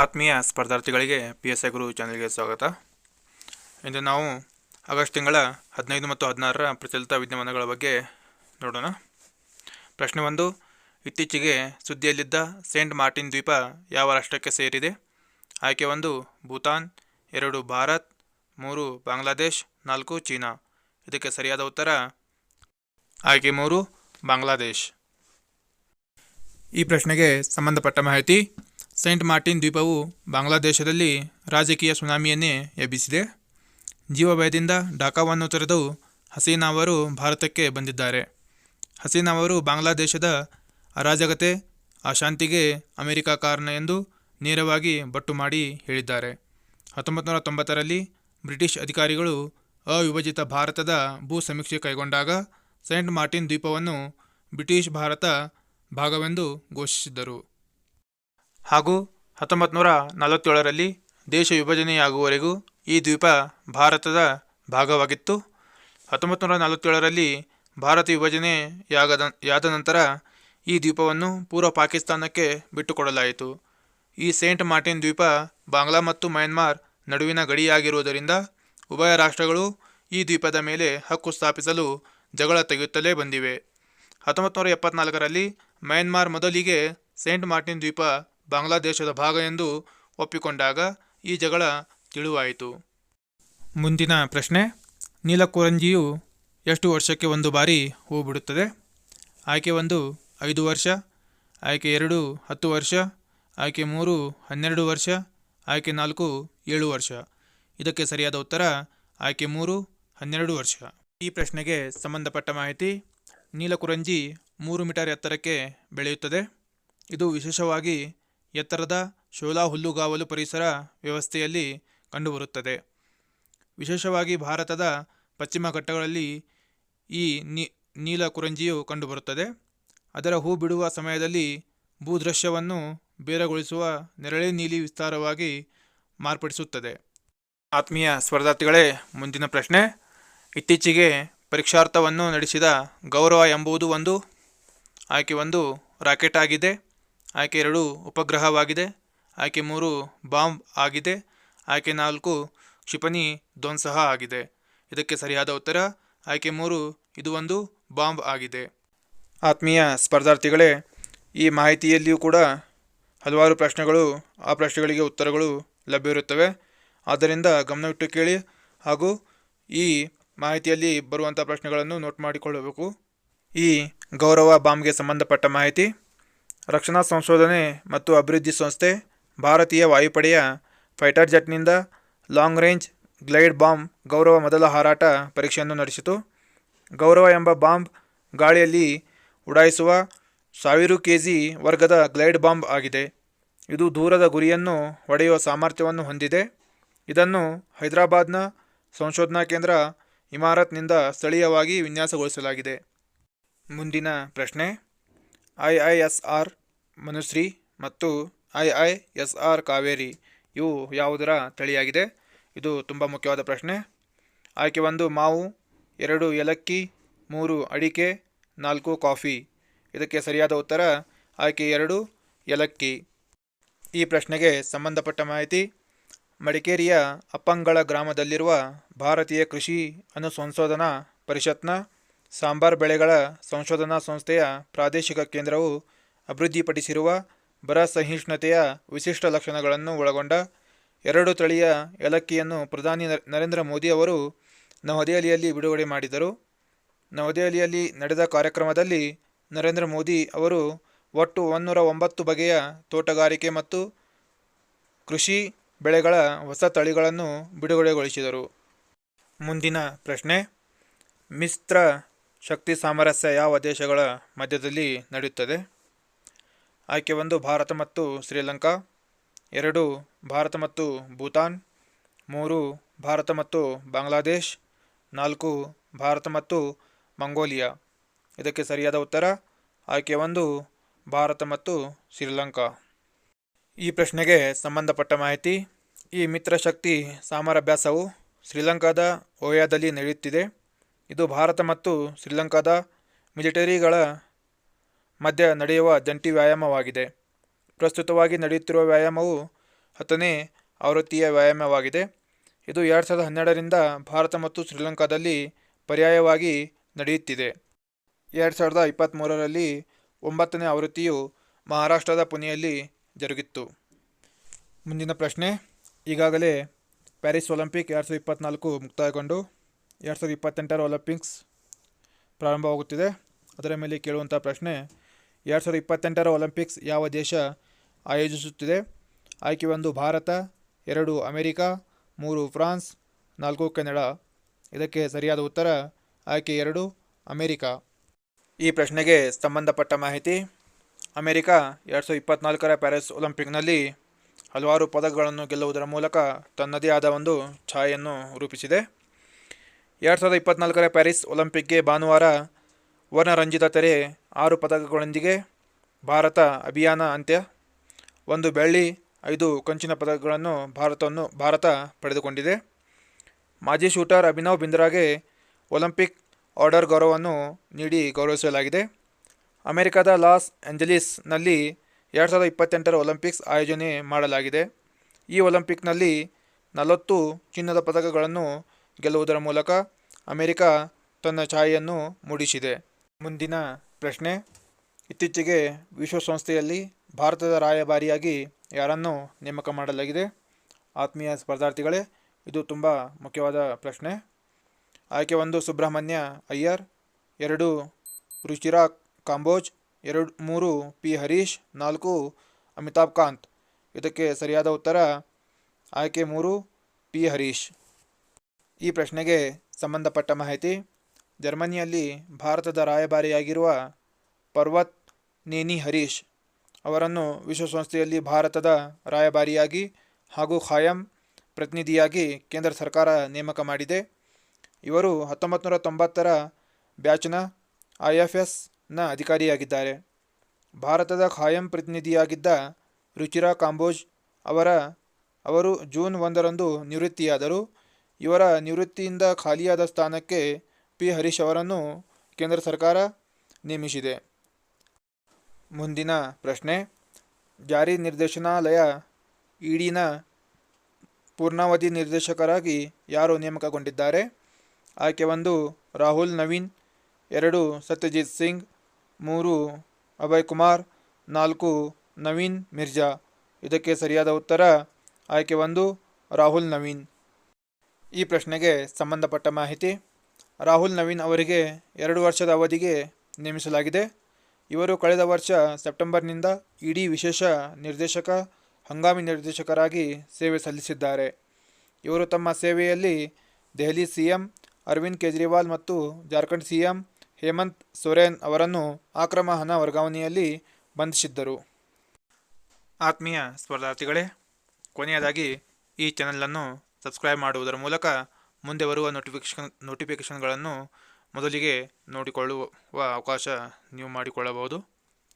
ಆತ್ಮೀಯ ಸ್ಪರ್ಧಾರ್ಥಿಗಳಿಗೆ PSI ಗುರು ಚಾನೆಲ್ಗೆ ಸ್ವಾಗತ. ಇಂದು ನಾವು ಆಗಸ್ಟ್ ತಿಂಗಳ 15 ಮತ್ತು 16ರ ಪ್ರಚಲಿತ ವಿದ್ಯಮಾನಗಳ ಬಗ್ಗೆ ನೋಡೋಣ. ಪ್ರಶ್ನೆ 1. ಇತ್ತೀಚೆಗೆ ಸುದ್ದಿಯಲ್ಲಿದ್ದ ಸೇಂಟ್ ಮಾರ್ಟಿನ್ ದ್ವೀಪ ಯಾವ ರಾಷ್ಟ್ರಕ್ಕೆ ಸೇರಿದೆ? ಆಯ್ಕೆ 1 ಭೂತಾನ್, 2 ಭಾರತ್, 3 ಬಾಂಗ್ಲಾದೇಶ್, 4 ಚೀನಾ. ಇದಕ್ಕೆ ಸರಿಯಾದ ಉತ್ತರ ಆಯ್ಕೆ 3 ಬಾಂಗ್ಲಾದೇಶ್. ಈ ಪ್ರಶ್ನೆಗೆ ಸಂಬಂಧಪಟ್ಟ ಮಾಹಿತಿ. ಸೇಂಟ್ ಮಾರ್ಟಿನ್ ದ್ವೀಪವು ಬಾಂಗ್ಲಾದೇಶದಲ್ಲಿ ರಾಜಕೀಯ ಸುನಾಮಿಯನ್ನೇ ಎಬ್ಬಿಸಿದೆ. ಜೀವಭಯದಿಂದ ಢಾಕಾವನ್ನು ತೊರೆದು ಹಸೀನಾ ಅವರು ಭಾರತಕ್ಕೆ ಬಂದಿದ್ದಾರೆ. ಹಸೀನಾ ಅವರು ಬಾಂಗ್ಲಾದೇಶದ ಅರಾಜಕತೆ, ಅಶಾಂತಿಗೆ ಅಮೆರಿಕ ಕಾರಣ ಎಂದು ನೇರವಾಗಿ ಬೊಟ್ಟು ಮಾಡಿ ಹೇಳಿದ್ದಾರೆ. 1990ರಲ್ಲಿ ಬ್ರಿಟಿಷ್ ಅಧಿಕಾರಿಗಳು ಅವಿಭಜಿತ ಭಾರತದ ಭೂ ಸಮೀಕ್ಷೆ ಕೈಗೊಂಡಾಗ ಸೇಂಟ್ ಮಾರ್ಟಿನ್ ದ್ವೀಪವನ್ನು ಬ್ರಿಟಿಷ್ ಭಾರತ ಭಾಗವೆಂದು ಘೋಷಿಸಿದ್ದರು. ಹಾಗೂ 1947ರಲ್ಲಿ ದೇಶ ವಿಭಜನೆಯಾಗುವವರೆಗೂ ಈ ದ್ವೀಪ ಭಾರತದ ಭಾಗವಾಗಿತ್ತು. 1947ರಲ್ಲಿ ಭಾರತ ವಿಭಜನೆಯಾದ ನಂತರ ಈ ದ್ವೀಪವನ್ನು ಪೂರ್ವ ಪಾಕಿಸ್ತಾನಕ್ಕೆ ಬಿಟ್ಟುಕೊಡಲಾಯಿತು. ಈ ಸೇಂಟ್ ಮಾರ್ಟಿನ್ ದ್ವೀಪ ಬಾಂಗ್ಲಾ ಮತ್ತು ಮ್ಯಾನ್ಮಾರ್ ನಡುವಿನ ಗಡಿಯಾಗಿರುವುದರಿಂದ ಉಭಯ ರಾಷ್ಟ್ರಗಳು ಈ ದ್ವೀಪದ ಮೇಲೆ ಹಕ್ಕು ಸ್ಥಾಪಿಸಲು ಜಗಳ ತೆಗೆಯುತ್ತಲೇ ಬಂದಿವೆ. 1974ರಲ್ಲಿ ಮ್ಯಾನ್ಮಾರ್ ಮೊದಲಿಗೆ ಸೇಂಟ್ ಮಾರ್ಟಿನ್ ದ್ವೀಪ ಬಾಂಗ್ಲಾದೇಶದ ಭಾಗ ಎಂದು ಒಪ್ಪಿಕೊಂಡಾಗ ಈ ಜಗಳ ತಿಳುವಾಯಿತು. ಮುಂದಿನ ಪ್ರಶ್ನೆ. ನೀಲಕುರಂಜಿಯು ಎಷ್ಟು ವರ್ಷಕ್ಕೆ ಒಂದು ಬಾರಿ ಹೂ ಬಿಡುತ್ತದೆ? ಆಯ್ಕೆ 1 5 ವರ್ಷ, ಆಯ್ಕೆ 2 10 ವರ್ಷ, ಆಯ್ಕೆ 3 12 ವರ್ಷ, ಆಯ್ಕೆ 4 7 ವರ್ಷ. ಇದಕ್ಕೆ ಸರಿಯಾದ ಉತ್ತರ ಆಯ್ಕೆ 3 12 ವರ್ಷ. ಈ ಪ್ರಶ್ನೆಗೆ ಸಂಬಂಧಪಟ್ಟ ಮಾಹಿತಿ. ನೀಲಕುರಂಜಿ 3 ಮೀಟರ್ ಎತ್ತರಕ್ಕೆ ಬೆಳೆಯುತ್ತದೆ. ಇದು ವಿಶೇಷವಾಗಿ ಎತ್ತರದ ಶೋಲಾ ಹುಲ್ಲುಗಾವಲು ಪರಿಸರ ವ್ಯವಸ್ಥೆಯಲ್ಲಿ ಕಂಡುಬರುತ್ತದೆ. ವಿಶೇಷವಾಗಿ ಭಾರತದ ಪಶ್ಚಿಮ ಘಟ್ಟಗಳಲ್ಲಿ ಈ ನೀಲಕುರಂಜಿಯು ಕಂಡುಬರುತ್ತದೆ. ಅದರ ಹೂ ಬಿಡುವ ಸಮಯದಲ್ಲಿ ಭೂದೃಶ್ಯವನ್ನು ಬೇರಗೊಳಿಸುವ ನೆರಳೆ ನೀಲಿ ವಿಸ್ತಾರವಾಗಿ ಮಾರ್ಪಡಿಸುತ್ತದೆ. ಆತ್ಮೀಯ ಸ್ಪರ್ಧಾರ್ಥಿಗಳೇ, ಮುಂದಿನ ಪ್ರಶ್ನೆ. ಇತ್ತೀಚೆಗೆ ಪರೀಕ್ಷಾರ್ಥವನ್ನು ನಡೆಸಿದ ಗೌರವ ಎಂಬುದು ಒಂದು. ಆಯ್ಕೆ 1 ರಾಕೆಟ್ ಆಗಿದೆ, ಆಯ್ಕೆ 2 ಉಪಗ್ರಹವಾಗಿದೆ, ಆಯ್ಕೆ 3 ಬಾಂಬ್ ಆಗಿದೆ, ಆಯ್ಕೆ 4 ಕ್ಷಿಪಣಿ ಧ್ವಂಸ ಆಗಿದೆ. ಇದಕ್ಕೆ ಸರಿಯಾದ ಉತ್ತರ ಆಯ್ಕೆ 3 ಇದು ಒಂದು ಬಾಂಬ್ ಆಗಿದೆ. ಆತ್ಮೀಯ ಸ್ಪರ್ಧಾರ್ಥಿಗಳೇ, ಈ ಮಾಹಿತಿಯಲ್ಲಿಯೂ ಕೂಡ ಹಲವಾರು ಪ್ರಶ್ನೆಗಳು, ಆ ಪ್ರಶ್ನೆಗಳಿಗೆ ಉತ್ತರಗಳು ಲಭ್ಯವಿರುತ್ತವೆ. ಆದ್ದರಿಂದ ಗಮನವಿಟ್ಟು ಕೇಳಿ ಹಾಗೂ ಈ ಮಾಹಿತಿಯಲ್ಲಿ ಬರುವಂಥ ಪ್ರಶ್ನೆಗಳನ್ನು ನೋಟ್ ಮಾಡಿಕೊಳ್ಳಬೇಕು. ಈ ಗೌರವ ಬಾಂಬ್ಗೆ ಸಂಬಂಧಪಟ್ಟ ಮಾಹಿತಿ. ರಕ್ಷಣಾ ಸಂಶೋಧನೆ ಮತ್ತು ಅಭಿವೃದ್ಧಿ ಸಂಸ್ಥೆ ಭಾರತೀಯ ವಾಯುಪಡೆಯ ಫೈಟರ್ ಜೆಟ್ನಿಂದ long range glide bomb Gaurav ಮೊದಲ ಹಾರಾಟ ಪರೀಕ್ಷೆಯನ್ನು ನಡೆಸಿತು. ಗೌರವ ಎಂಬ ಬಾಂಬ್ ಗಾಳಿಯಲ್ಲಿ ಉಡಾಯಿಸುವ 1000 kg ವರ್ಗದ ಗ್ಲೈಡ್ ಬಾಂಬ್ ಆಗಿದೆ. ಇದು ದೂರದ ಗುರಿಯನ್ನು ಹೊಡೆಯುವ ಸಾಮರ್ಥ್ಯವನ್ನು ಹೊಂದಿದೆ. ಇದನ್ನು ಹೈದರಾಬಾದ್ನ ಸಂಶೋಧನಾ ಕೇಂದ್ರ ಇಮಾರತ್ನಿಂದ ಸ್ಥಳೀಯವಾಗಿ ವಿನ್ಯಾಸಗೊಳಿಸಲಾಗಿದೆ. ಮುಂದಿನ ಪ್ರಶ್ನೆ. IISR ಮನುಶ್ರೀ ಮತ್ತು IISR ಕಾವೇರಿ ಇವು ಯಾವುದರ ತಳಿಯಾಗಿದೆ? ಇದು ತುಂಬ ಮುಖ್ಯವಾದ ಪ್ರಶ್ನೆ. ಆಯ್ಕೆ 1 ಮಾವು, 2 ಏಲಕ್ಕಿ, 3 ಅಡಿಕೆ, 4 ಕಾಫಿ. ಇದಕ್ಕೆ ಸರಿಯಾದ ಉತ್ತರ ಆಯ್ಕೆ 2 ಏಲಕ್ಕಿ. ಈ ಪ್ರಶ್ನೆಗೆ ಸಂಬಂಧಪಟ್ಟ ಮಾಹಿತಿ. ಮಡಿಕೇರಿಯ ಅಪ್ಪಂಗಳ ಗ್ರಾಮದಲ್ಲಿರುವ ಭಾರತೀಯ ಕೃಷಿ ಅನುಸಂಶೋಧನಾ ಪರಿಷತ್ನ ಸಾಂಬಾರ್ ಬೆಳೆಗಳ ಸಂಶೋಧನಾ ಸಂಸ್ಥೆಯ ಪ್ರಾದೇಶಿಕ ಕೇಂದ್ರವು ಅಭಿವೃದ್ಧಿಪಡಿಸಿರುವ ಬರ ಸಹಿಷ್ಣುತೆಯ ವಿಶಿಷ್ಟ ಲಕ್ಷಣಗಳನ್ನು ಒಳಗೊಂಡ 2 ತಳಿಯ ಏಲಕ್ಕಿಯನ್ನು ಪ್ರಧಾನಿ ನರೇಂದ್ರ ಮೋದಿ ಅವರು ನವದೆಹಲಿಯಲ್ಲಿ ಬಿಡುಗಡೆ ಮಾಡಿದರು. ನವದೆಹಲಿಯಲ್ಲಿ ನಡೆದ ಕಾರ್ಯಕ್ರಮದಲ್ಲಿ ನರೇಂದ್ರ ಮೋದಿ ಅವರು ಒಟ್ಟು 109 ಬಗೆಯ ತೋಟಗಾರಿಕೆ ಮತ್ತು ಕೃಷಿ ಬೆಳೆಗಳ ಹೊಸ ತಳಿಗಳನ್ನು ಬಿಡುಗಡೆಗೊಳಿಸಿದರು. ಮುಂದಿನ ಪ್ರಶ್ನೆ. ಮಿತ್ರ ಶಕ್ತಿ ಸಾಮರಸ್ಯ ಯಾವ ದೇಶಗಳ ಮಧ್ಯದಲ್ಲಿ ನಡೆಯುತ್ತದೆ? ಆಯ್ಕೆ 1 ಭಾರತ ಮತ್ತು ಶ್ರೀಲಂಕಾ, 2 ಭಾರತ ಮತ್ತು ಭೂತಾನ್, 3 ಭಾರತ ಮತ್ತು ಬಾಂಗ್ಲಾದೇಶ್, 4 ಭಾರತ ಮತ್ತು ಮಂಗೋಲಿಯಾ. ಇದಕ್ಕೆ ಸರಿಯಾದ ಉತ್ತರ ಆಯ್ಕೆ 1 ಭಾರತ ಮತ್ತು ಶ್ರೀಲಂಕಾ. ಈ ಪ್ರಶ್ನೆಗೆ ಸಂಬಂಧಪಟ್ಟ ಮಾಹಿತಿ. ಈ ಮಿತ್ರಶಕ್ತಿ ಸಮರಾಭ್ಯಾಸವು ಶ್ರೀಲಂಕಾದ ಓಯಾದಲ್ಲಿ ನಡೆಯುತ್ತಿದೆ. ಇದು ಭಾರತ ಮತ್ತು ಶ್ರೀಲಂಕಾದ ಮಿಲಿಟರಿಗಳ ಮಧ್ಯ ನಡೆಯುವ ಜಂಟಿ ವ್ಯಾಯಾಮವಾಗಿದೆ. ಪ್ರಸ್ತುತವಾಗಿ ನಡೆಯುತ್ತಿರುವ ವ್ಯಾಯಾಮವು 10ನೇ ಆವೃತ್ತಿಯ ವ್ಯಾಯಾಮವಾಗಿದೆ. ಇದು 2012ರಿಂದ ಭಾರತ ಮತ್ತು ಶ್ರೀಲಂಕಾದಲ್ಲಿ ಪರ್ಯಾಯವಾಗಿ ನಡೆಯುತ್ತಿದೆ. 2023ರಲ್ಲಿ 9ನೇ ಆವೃತ್ತಿಯು ಮಹಾರಾಷ್ಟ್ರದ ಪುಣೆಯಲ್ಲಿ ಜರುಗಿತ್ತು. ಮುಂದಿನ ಪ್ರಶ್ನೆ, ಈಗಾಗಲೇ ಪ್ಯಾರಿಸ್ ಒಲಿಂಪಿಕ್ 2024 ಮುಕ್ತಾಯಗೊಂಡು 2028ರ ಒಲಿಂಪಿಕ್ಸ್ ಪ್ರಾರಂಭವಾಗುತ್ತಿದೆ. ಅದರ ಮೇಲೆ ಕೇಳುವಂಥ ಪ್ರಶ್ನೆ, 2028ರ ಒಲಿಂಪಿಕ್ಸ್ ಯಾವ ದೇಶ ಆಯೋಜಿಸುತ್ತಿದೆ? ಆಯ್ಕೆ 1 ಭಾರತ, 2 ಅಮೆರಿಕ, 3 ಫ್ರಾನ್ಸ್, 4 ಕೆನಡಾ. ಇದಕ್ಕೆ ಸರಿಯಾದ ಉತ್ತರ ಆಯ್ಕೆ 2 ಅಮೆರಿಕ. ಈ ಪ್ರಶ್ನೆಗೆ ಸಂಬಂಧಪಟ್ಟ ಮಾಹಿತಿ, ಅಮೆರಿಕ 2024ರ ಪ್ಯಾರಿಸ್ ಒಲಿಂಪಿಕ್ನಲ್ಲಿ ಹಲವಾರು ಪದಕಗಳನ್ನು ಗೆಲ್ಲುವುದರ ಮೂಲಕ ತನ್ನದೇ ಆದ ಒಂದು ಛಾಯೆಯನ್ನು ರೂಪಿಸಿದೆ. 2024ರ ಪ್ಯಾರಿಸ್ ಒಲಿಂಪಿಕ್ಗೆ ಭಾನುವಾರ ವರ್ಣರಂಜಿತ ತೆರೆ 6 ಪದಕಗಳೊಂದಿಗೆ ಭಾರತ ಅಭಿಯಾನ ಅಂತ್ಯ. 1 ಬೆಳ್ಳಿ, 5 ಕಂಚಿನ ಪದಕಗಳನ್ನು ಭಾರತ ಪಡೆದುಕೊಂಡಿದೆ. ಮಾಜಿ ಶೂಟರ್ ಅಭಿನವ್ ಬಿಂದ್ರಾಗೆ ಒಲಿಂಪಿಕ್ ಆರ್ಡರ್ ಗೌರವವನ್ನು ನೀಡಿ ಗೌರವಿಸಲಾಗಿದೆ. ಅಮೆರಿಕದ ಲಾಸ್ ಏಂಜಲೀಸ್ನಲ್ಲಿ 2028ರ ಒಲಿಂಪಿಕ್ಸ್ ಆಯೋಜನೆ ಮಾಡಲಾಗಿದೆ. ಈ ಒಲಿಂಪಿಕ್ನಲ್ಲಿ 40 ಚಿನ್ನದ ಪದಕಗಳನ್ನು ಗೆಲ್ಲುವುದರ ಮೂಲಕ ಅಮೆರಿಕ ತನ್ನ ಛಾಯೆಯನ್ನು ಮೂಡಿಸಿದೆ. ಮುಂದಿನ ಪ್ರಶ್ನೆ, ಇತ್ತೀಚೆಗೆ ವಿಶ್ವಸಂಸ್ಥೆಯಲ್ಲಿ ಭಾರತದ ರಾಯಭಾರಿಯಾಗಿ ಯಾರನ್ನು ನೇಮಕ ಮಾಡಲಾಗಿದೆ? ಆತ್ಮೀಯ ಸ್ಪರ್ಧಾರ್ಥಿಗಳೇ, ಇದು ತುಂಬ ಮುಖ್ಯವಾದ ಪ್ರಶ್ನೆ. ಆಯ್ಕೆ 1 ಸುಬ್ರಹ್ಮಣ್ಯ ಅಯ್ಯರ್, 2 ರುಚಿರಾ ಕಾಂಬೋಜ್, 3 ಪಿ ಹರೀಶ್, 4 ಅಮಿತಾಬ್ ಕಾಂತ್. ಇದಕ್ಕೆ ಸರಿಯಾದ ಉತ್ತರ ಆಯ್ಕೆ 3 ಪಿ ಹರೀಶ್. ಈ ಪ್ರಶ್ನೆಗೆ ಸಂಬಂಧಪಟ್ಟ ಮಾಹಿತಿ, ಜರ್ಮನಿಯಲ್ಲಿ ಭಾರತದ ರಾಯಭಾರಿಯಾಗಿರುವ ಪರ್ವತ್ ನೇನಿ ಹರೀಶ್ ಅವರನ್ನು ವಿಶ್ವಸಂಸ್ಥೆಯಲ್ಲಿ ಭಾರತದ ರಾಯಭಾರಿಯಾಗಿ ಹಾಗೂ ಖಾಯಂ ಪ್ರತಿನಿಧಿಯಾಗಿ ಕೇಂದ್ರ ಸರ್ಕಾರ ನೇಮಕ ಮಾಡಿದೆ. ಇವರು 1990ರ ಬ್ಯಾಚ್ನ IFSನ ಅಧಿಕಾರಿಯಾಗಿದ್ದಾರೆ. ಭಾರತದ ಖಾಯಂ ಪ್ರತಿನಿಧಿಯಾಗಿದ್ದ ರುಚಿರಾ ಕಾಂಬೋಜ್ ಅವರು ಜೂನ್ 1ರಂದು ನಿವೃತ್ತಿಯಾದರು. ಇವರ ನಿವೃತ್ತಿಯಿಂದ ಖಾಲಿಯಾದ ಸ್ಥಾನಕ್ಕೆ ಪಿ ಹರೀಶ್ ಅವರನ್ನು ಕೇಂದ್ರ ಸರ್ಕಾರ ನೇಮಿಸಿದೆ. ಮುಂದಿನ ಪ್ರಶ್ನೆ, ಜಾರಿ ನಿರ್ದೇಶನಾಲಯ ಇಡಿನ ಪೂರ್ಣಾವಧಿ ನಿರ್ದೇಶಕರಾಗಿ ಯಾರು ನೇಮಕಗೊಂಡಿದ್ದಾರೆ? ಆಯ್ಕೆ 1 ರಾಹುಲ್ ನವೀನ್, 2 ಸತ್ಯಜಿತ್ ಸಿಂಗ್, 3 ಅಭಯ್ ಕುಮಾರ್, 4 ನವೀನ್ ಮಿರ್ಜಾ. ಇದಕ್ಕೆ ಸರಿಯಾದ ಉತ್ತರ ಆಯ್ಕೆ 1 ರಾಹುಲ್ ನವೀನ್. ಈ ಪ್ರಶ್ನೆಗೆ ಸಂಬಂಧಪಟ್ಟ ಮಾಹಿತಿ, ರಾಹುಲ್ ನವೀನ್ ಅವರಿಗೆ 2 ವರ್ಷದ ಅವಧಿಗೆ ನೇಮಿಸಲಾಗಿದೆ. ಇವರು ಕಳೆದ ವರ್ಷ ಸೆಪ್ಟೆಂಬರ್ನಿಂದ ಇಡಿ ವಿಶೇಷ ನಿರ್ದೇಶಕ, ಹಂಗಾಮಿ ನಿರ್ದೇಶಕರಾಗಿ ಸೇವೆ ಸಲ್ಲಿಸಿದ್ದಾರೆ. ಇವರು ತಮ್ಮ ಸೇವೆಯಲ್ಲಿ ದೆಹಲಿ ಸಿಎಂ ಅರವಿಂದ್ ಕೇಜ್ರಿವಾಲ್ ಮತ್ತು ಜಾರ್ಖಂಡ್ ಸಿಎಂ ಹೇಮಂತ್ ಸೊರೇನ್ ಅವರನ್ನು ಅಕ್ರಮ ಹಣ ವರ್ಗಾವಣೆಯಲ್ಲಿ ಬಂಧಿಸಿದ್ದರು. ಆತ್ಮೀಯ ಸ್ಪರ್ಧಾರ್ಥಿಗಳೇ, ಕೊನೆಯದಾಗಿ ಈ ಚಾನಲನ್ನು ಸಬ್ಸ್ಕ್ರೈಬ್ ಮಾಡುವುದರ ಮೂಲಕ ಮುಂದೆ ಬರುವ ನೋಟಿಫಿಕೇಷನ್ಗಳನ್ನು ಮೊದಲಿಗೆ ನೋಡಿಕೊಳ್ಳುವ ಅವಕಾಶ ನೀವು ಮಾಡಿಕೊಳ್ಳಬಹುದು.